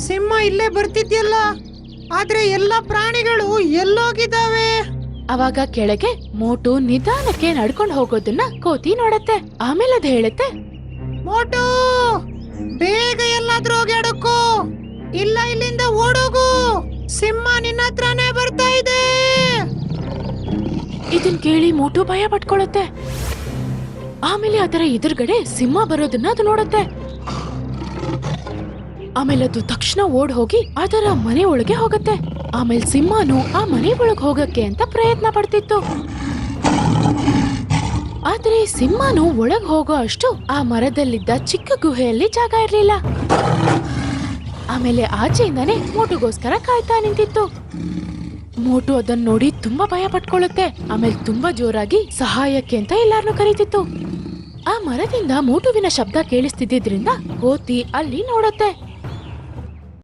ಸಿಂಹ ಇಲ್ಲೇ ಬರ್ತಿದ್ಯಲ್ಲ, ಆದ್ರೆ ಎಲ್ಲ ಪ್ರಾಣಿಗಳು ಎಲ್ಲೋಗಿದ್ದಾವೆ? ಅವಾಗ ಕೆಳಗೆ ಮೋಟು ನಿಧಾನಕ್ಕೆ ನಡ್ಕೊಂಡು ಹೋಗೋದನ್ನ ಕೋತಿ ನೋಡತ್ತೆ. ಆಮೇಲೆ ಅದು ಹೇಳುತ್ತೆ, ಮೋಟು, ಬೇಗ ಎಲ್ಲಾದ್ರೂ ಹೋಗಿ ಅಡಕ್ಕೋ, ಇಲ್ಲ ಇಲ್ಲಿಂದ ಓಡೋಗು, ಸಿಂಹ ನಿನ್ನ ಹತ್ರನೇ ಬರ್ತಾ ಇದೆ. ಇದನ್ ಕೇಳಿ ಮೋಟು ಭಯ ಪಟ್ಕೊಳ್ಳುತ್ತೆ. ಆಮೇಲೆ ಅದರ ಎದುರುಗಡೆ ಸಿಂಹ ಬರೋದನ್ನ ಅದು ನೋಡುತ್ತೆ. ಆಮೇಲೆ ಅದು ತಕ್ಷಣ ಓಡ್ ಹೋಗಿ ಅದರ ಮನೆ ಒಳಗೆ ಹೋಗುತ್ತೆ. ಆಮೇಲೆ ಸಿಂಹನು ಆ ಮನೆ ಒಳಗೆ ಹೋಗಕ್ಕೆ ಅಂತ ಪ್ರಯತ್ನ ಪಡ್ತಿತ್ತು. ಆದ್ರೆ ಸಿಂಹನು ಒಳಗ್ ಹೋಗೋ ಅಷ್ಟು ಆ ಮರದಲ್ಲಿದ್ದ ಚಿಕ್ಕ ಗುಹೆಯಲ್ಲಿ ಜಾಗ ಇರ್ಲಿಲ್ಲ. ಆಮೇಲೆ ಆಚೆಯಿಂದಾನೆ ಮೋಟುಗೋಸ್ಕರ ಕಾಯ್ತಾ ನಿಂತಿತ್ತು. ಮೋಟು ಅದನ್ನ ನೋಡಿ ತುಂಬಾ ಭಯ ಪಟ್ಕೊಳ್ಳುತ್ತೆ. ಆಮೇಲೆ ತುಂಬಾ ಜೋರಾಗಿ ಸಹಾಯಕ್ಕೆ ಅಂತ ಎಲ್ಲಾರನ್ನೂ ಕರೀತಿತ್ತು. ಆ ಮರದಿಂದ ಮೋಟುವಿನ ಶಬ್ದ ಕೇಳಿಸ್ತಿದ್ರಿಂದ ಕೋತಿ ಅಲ್ಲಿ ನೋಡುತ್ತೆ.